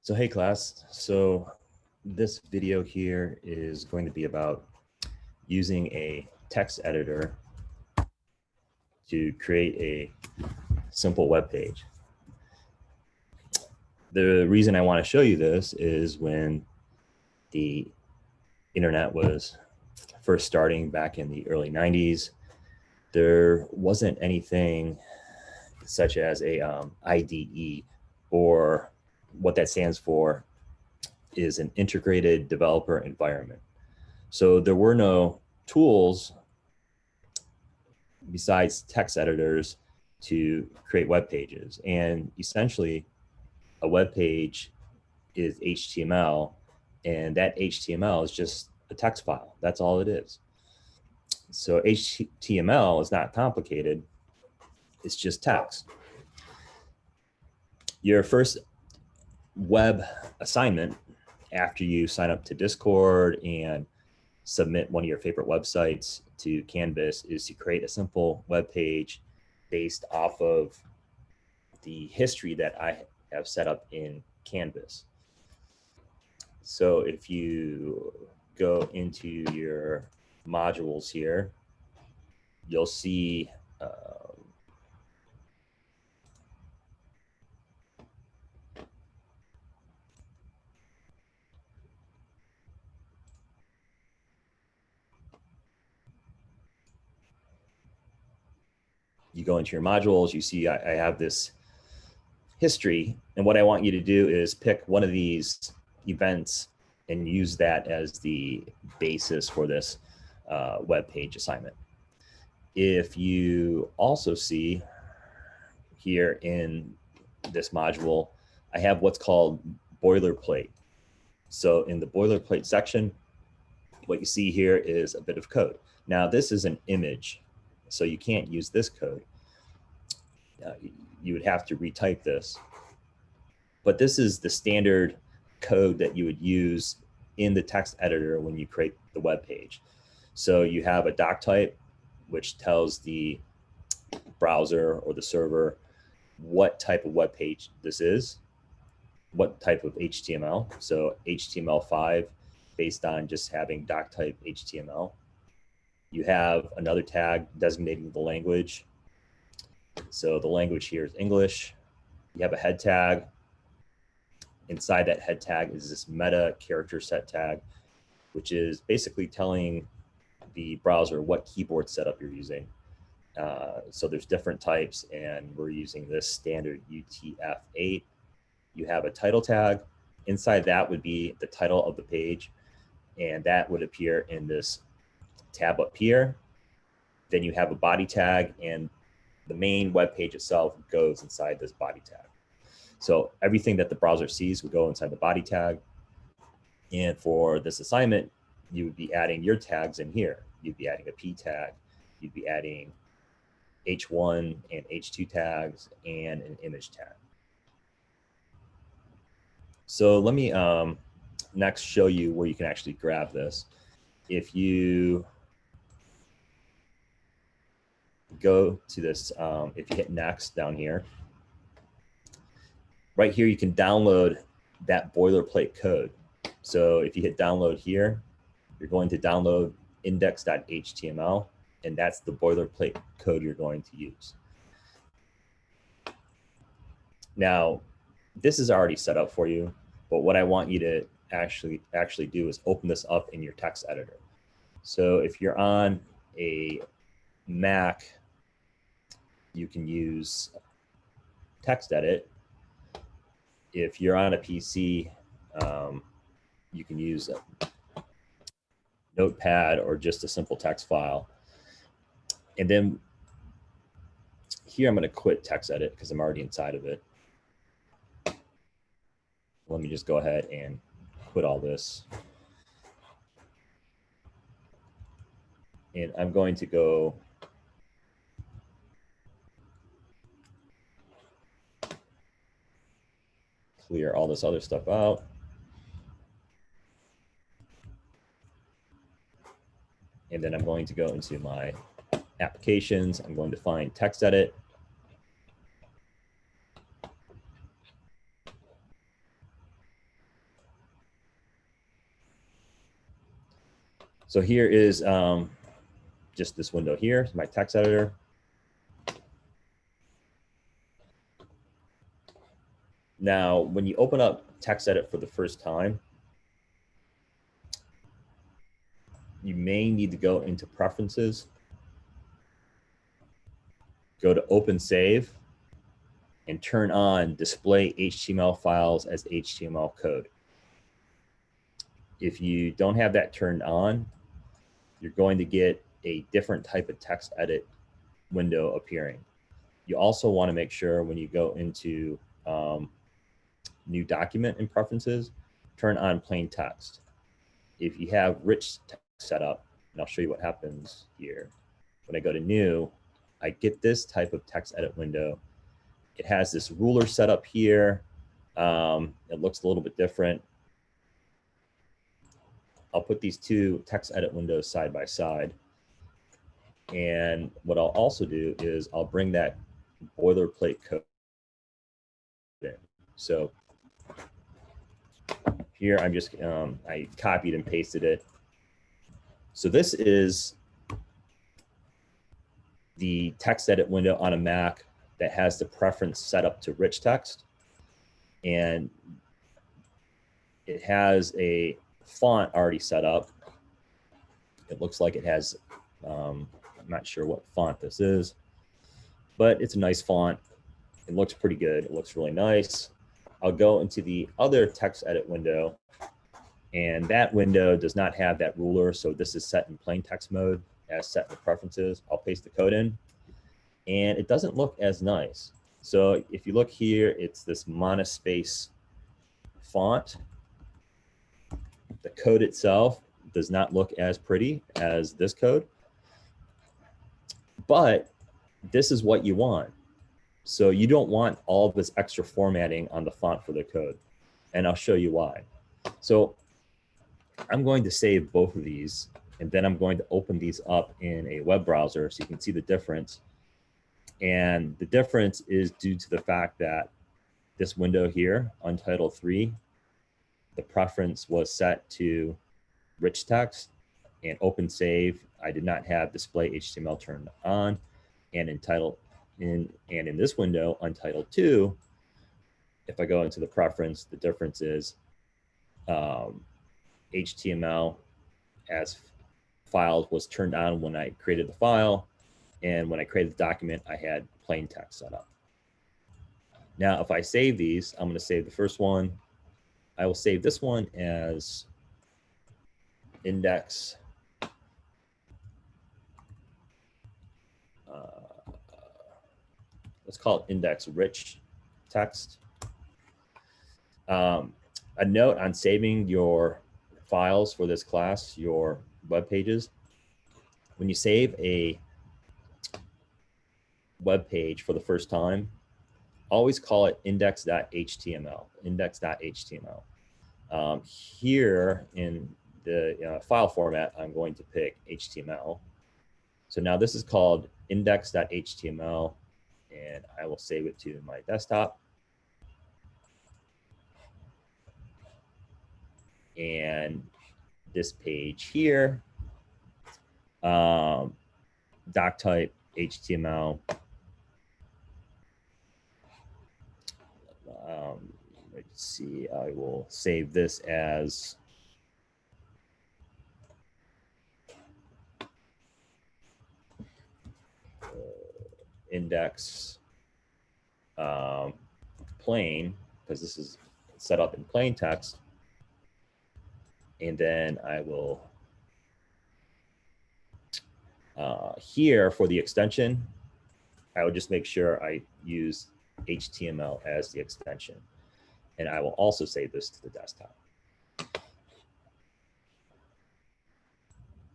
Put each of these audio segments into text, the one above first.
So hey class, so this video here is going to be about using a text editor to create a simple web page. The reason I want to show you this is when the internet was first starting back in the early 90s, there wasn't anything such as a IDE, or what that stands for is an integrated developer environment. So there were no tools besides text editors to create web pages. And essentially, a web page is HTML, and that HTML is just a text file. That's all it is. So HTML is not complicated. It's just text. Your first web assignment after you sign up to Discord and submit one of your favorite websites to Canvas is to create a simple web page based off of the history that I have set up in Canvas. So if you go into your modules here, you'll see you go into your modules, you see I have this history, and what I want you to do is pick one of these events and use that as the basis for this web page assignment. If you also see here in this module, I have what's called boilerplate. So in the boilerplate section, what you see here is a bit of code. Now this is an image, so you can't use this code. You would have to retype this. But this is the standard code that you would use in the text editor when you create the web page. So you have a doc type, which tells the browser or the server what type of web page this is, what type of HTML. So HTML5 based on just having doc type HTML. You have another tag designating the language. So the language here is English. You have a head tag. Inside that head tag is this meta character set tag, which is basically telling the browser what keyboard setup you're using. So there's different types, and we're using this standard UTF-8. You have a title tag. Inside that would be the title of the page, and that would appear in this tab up here. Then you have a body tag, and the main web page itself goes inside this body tag. So everything that the browser sees would go inside the body tag. And for this assignment, you would be adding your tags in here. You'd be adding a P tag. You'd be adding H1 and H2 tags and an image tag. So let me next show you where you can actually grab this. If you go to this, if you hit next down here, right here, you can download that boilerplate code. So if you hit download here, you're going to download index.html, and that's the boilerplate code you're going to use. Now, this is already set up for you, but what I want you to actually do is open this up in your text editor. So if you're on a Mac, you can use TextEdit. If you're on a PC, you can use a Notepad or just a simple text file. And then here I'm going to quit TextEdit because I'm already inside of it. Let me just go ahead and quit all this. And I'm going to go clear all this other stuff out. And then I'm going to go into my applications. I'm going to find TextEdit. So here is just this window here, my text editor. Now, when you open up TextEdit for the first time, you may need to go into Preferences, go to Open Save, and turn on Display HTML Files as HTML Code. If you don't have that turned on, you're going to get a different type of text edit window appearing. You also want to make sure when you go into New Document in Preferences, turn on Plain Text. If you have rich text set up, and I'll show you what happens here. When I go to New, I get this type of text edit window. It has this ruler set up here. It looks a little bit different. I'll put these two text edit windows side by side. And what I'll also do is I'll bring that boilerplate code in. So here I'm just, I copied and pasted it. So this is the text edit window on a Mac that has the preference set up to rich text. And it has a font already set up. It looks like it has, I'm not sure what font this is, but it's a nice font. It looks pretty good. It looks really nice. I'll go into the other text edit window, and that window does not have that ruler. So this is set in plain text mode as set in the preferences. I'll paste the code in, and it doesn't look as nice. So if you look here, it's this monospace font. The code itself does not look as pretty as this code, but this is what you want. So you don't want all this extra formatting on the font for the code, and I'll show you why. So I'm going to save both of these, and then I'm going to open these up in a web browser so you can see the difference. And the difference is due to the fact that this window here, Untitled 3, the preference was set to rich text, and Open Save, I did not have Display HTML turned on, and in this window, Untitled 2, if I go into the preference, the difference is HTML as files was turned on when I created the file, and when I created the document, I had plain text set up. Now, if I save these, I'm going to save the first one. I will save this one as index. Let's call it index rich text. A note on saving your files for this class, your web pages. When you save a web page for the first time, always call it index.html, index.html. Here in the file format, I'm going to pick HTML. So now this is called index.html, and I will save it to my desktop. And this page here, doc type HTML. Let's see, I will save this as index plain, because this is set up in plain text. And then I will, here for the extension, I would just make sure I use HTML as the extension. And I will also save this to the desktop.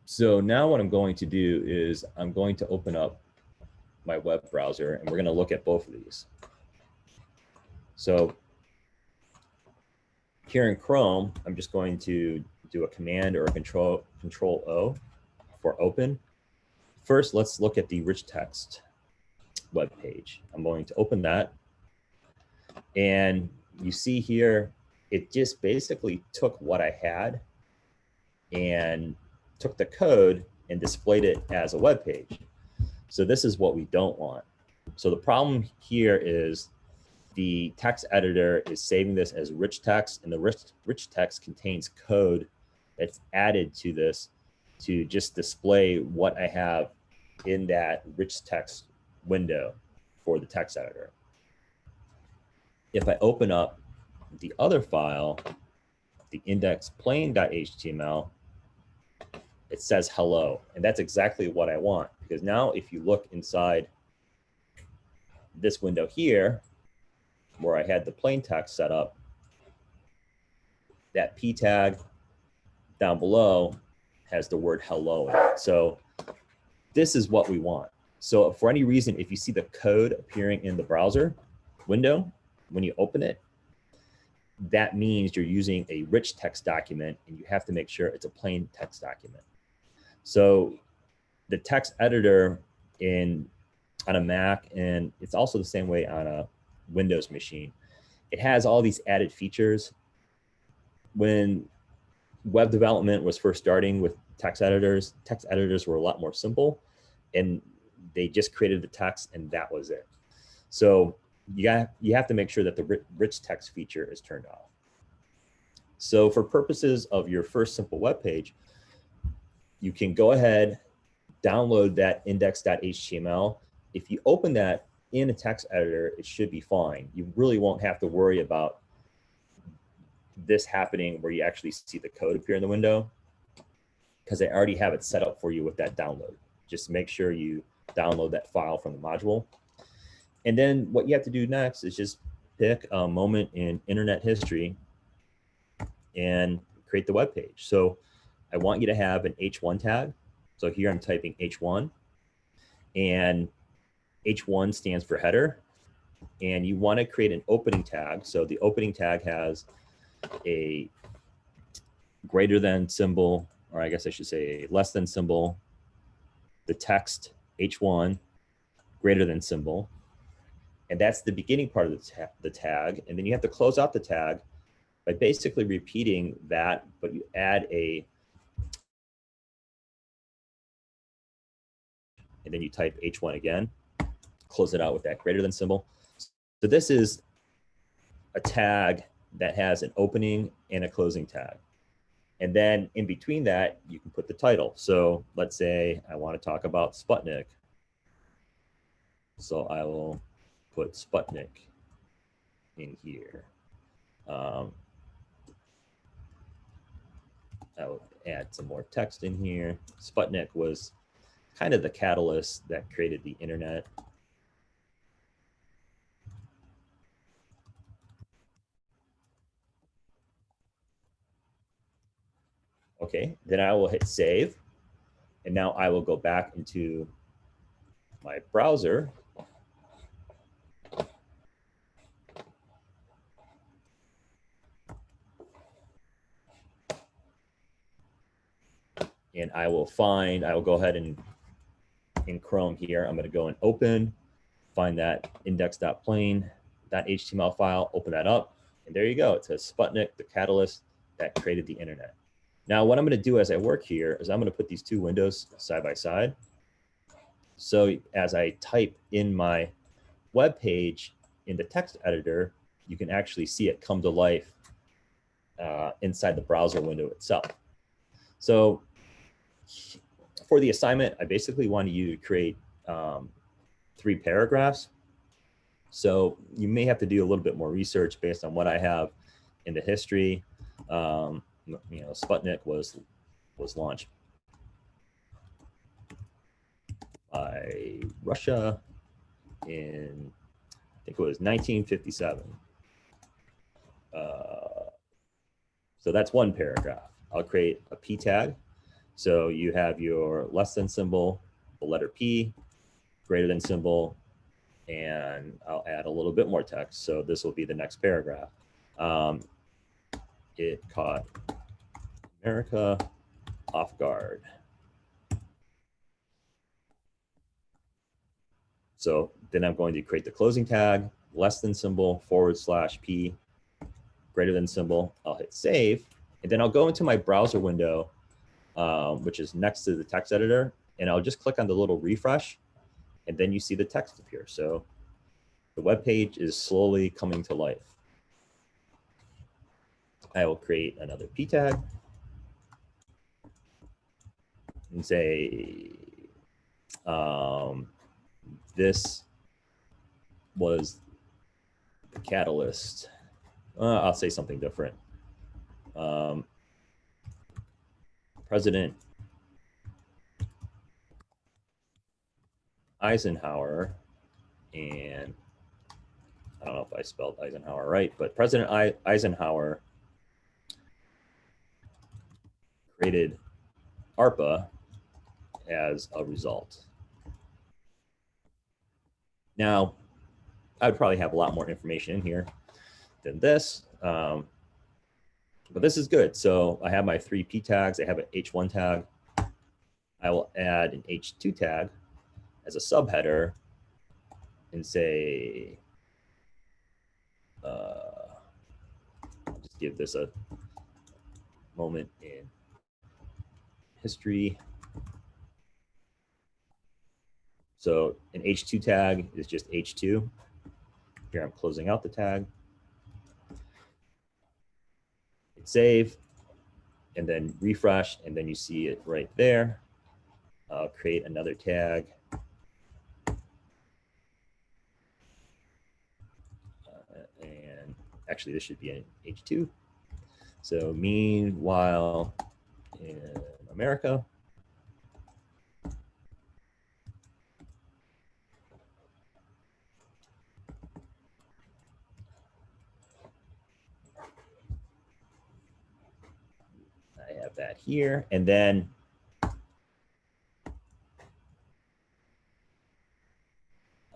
So now what I'm going to do is I'm going to open up my web browser, and we're going to look at both of these. So here in Chrome, I'm just going to do a command or a control O for open. First, let's look at the rich text web page. I'm going to open that. And you see here, it just basically took what I had and took the code and displayed it as a web page. So this is what we don't want. So the problem here is the text editor is saving this as rich text, and the rich text contains code that's added to this to just display what I have in that rich text window for the text editor. If I open up the other file, the indexplain.html, it says hello, and that's exactly what I want, because now if you look inside this window here, where I had the plain text set up, that p tag down below has the word hello in it. So this is what we want. So for any reason, if you see the code appearing in the browser window, when you open it, that means you're using a rich text document, and you have to make sure it's a plain text document. So the text editor on a Mac, and it's also the same way on a Windows machine, it has all these added features. When web development was first starting with text editors were a lot more simple, and they just created the text and that was it. So you have to make sure that the rich text feature is turned off. So for purposes of your first simple web page, you can go ahead, download that index.html. If you open that in a text editor, it should be fine. You really won't have to worry about this happening where you actually see the code appear in the window, because I already have it set up for you with that download. Just make sure you download that file from the module. And then what you have to do next is just pick a moment in internet history and create the web page. So I want you to have an H1 tag. So here I'm typing H1, and H1 stands for header. And you want to create an opening tag. So the opening tag has a greater than symbol, or I guess I should say a less than symbol, the text H1, greater than symbol. And that's the beginning part of the tag. And then you have to close out the tag by basically repeating that, but you add and then you type H1 again, close it out with that greater than symbol. So this is a tag that has an opening and a closing tag. And then in between that, you can put the title. So let's say I want to talk about Sputnik. So I will put Sputnik in here. I will add some more text in here. Sputnik was kind of the catalyst that created the internet. Okay, then I will hit save. And now I will go back into my browser. And I will go ahead and in Chrome here, I'm going to go and open, find that index.plain.html file, open that up. And there you go. It says Sputnik, the catalyst that created the internet. Now, what I'm going to do as I work here is I'm going to put these two windows side by side. So as I type in my web page in the text editor, you can actually see it come to life inside the browser window itself. So for the assignment, I basically wanted you to create 3 paragraphs. So you may have to do a little bit more research based on what I have in the history. Sputnik was launched by Russia in, I think it was 1957. So that's one paragraph. I'll create a P tag. So you have your less than symbol, the letter P, greater than symbol, and I'll add a little bit more text. So this will be the next paragraph. It caught America off guard. So then I'm going to create the closing tag, less than symbol, /P, greater than symbol. I'll hit save, and then I'll go into my browser window which is next to the text editor. And I'll just click on the little refresh, and then you see the text appear. So the web page is slowly coming to life. I will create another p tag and say, this was the catalyst. I'll say something different. President Eisenhower, and I don't know if I spelled Eisenhower right, but President Eisenhower created ARPA as a result. Now, I'd probably have a lot more information in here than this, but this is good. So I have my 3 P tags. I have an H1 tag. I will add an H2 tag as a subheader and say, I'll just give this a moment in history. So an H2 tag is just H2. Here I'm closing out the tag. Hit save, and then refresh, and then you see it right there. I'll create another tag. And actually, this should be an H2. So meanwhile in America. I have that here, and then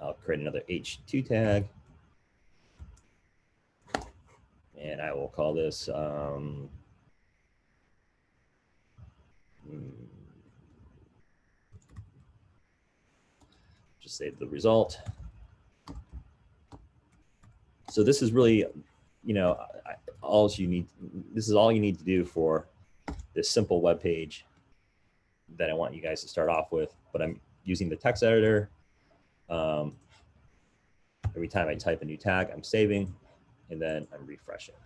I'll create another H2 tag, and I will call this just say the result. So this is really, you know, all you need. This is all you need to do for this simple web page that I want you guys to start off with. But I'm using the text editor. Every time I type a new tag, I'm saving, and then I'm refreshing.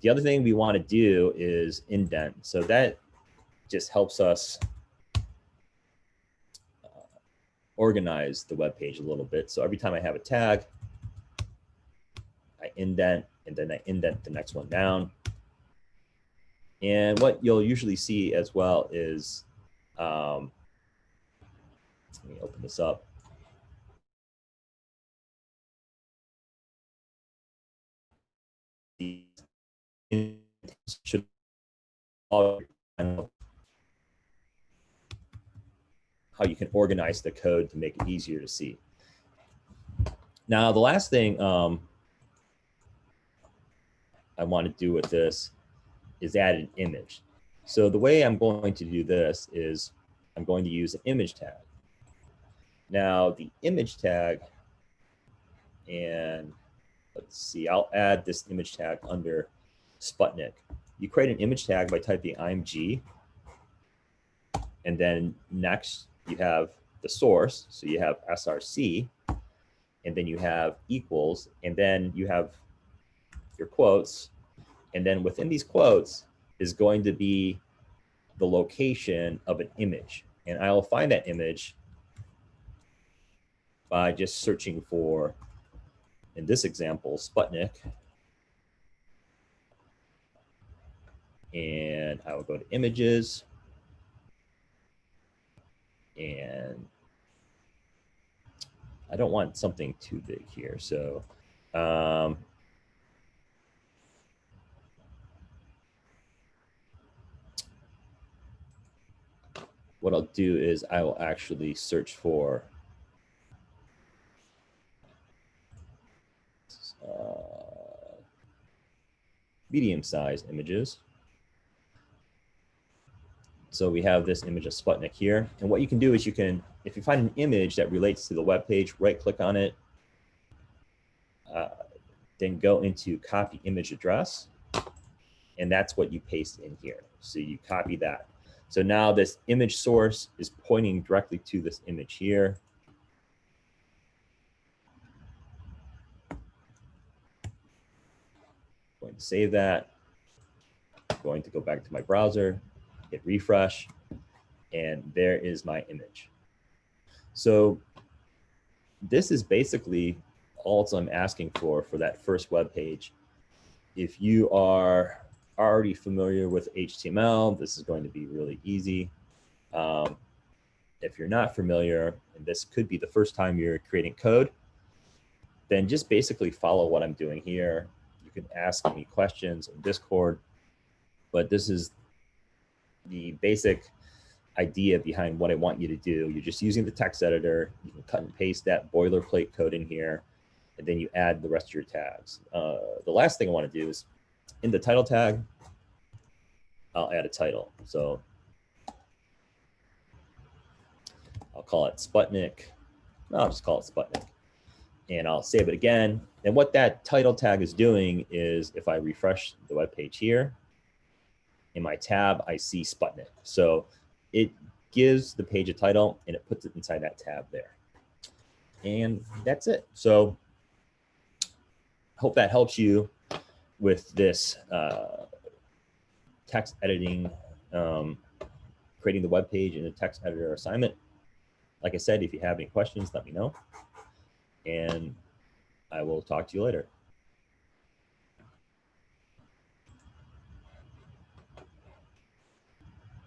The other thing we want to do is indent. So that just helps us organize the web page a little bit. So every time I have a tag, I indent, and then I indent the next one down. And what you'll usually see as well is, let me open this up. Should how you can organize the code to make it easier to see. Now, the last thing I want to do with this is add an image. So the way I'm going to do this is I'm going to use an image tag. Now, the image tag, and let's see, I'll add this image tag under Sputnik. You create an image tag by typing img, and then next you have the source. So you have src, and then you have equals, and then you have your quotes. And then within these quotes is going to be the location of an image. And I will find that image by just searching for, in this example, Sputnik. And I will go to images, and I don't want something too big here. So what I'll do is I will actually search for medium-sized images. So we have this image of Sputnik here. And what you can do is you can, if you find an image that relates to the web page, right-click on it, then go into copy image address, and that's what you paste in here. So you copy that. So now this image source is pointing directly to this image here. I'm going to save that. I'm going to go back to my browser, hit refresh, and there is my image. So this is basically all I'm asking for that first web page. If you are already familiar with HTML, this is going to be really easy. If you're not familiar, and this could be the first time you're creating code, then just basically follow what I'm doing here. You can ask me questions in Discord, but this is the basic idea behind what I want you to do. You're just using the text editor. You can cut and paste that boilerplate code in here, and then you add the rest of your tags. The last thing I want to do is in the title tag, I'll add a title. So I'll call it Sputnik. No, I'll just call it Sputnik. And I'll save it again. And what that title tag is doing is if I refresh the web page here, in my tab, I see Sputnik. So it gives the page a title and it puts it inside that tab there. And that's it. So I hope that helps you with this text editing, creating the web page in a text editor assignment. Like I said, if you have any questions, let me know. And I will talk to you later.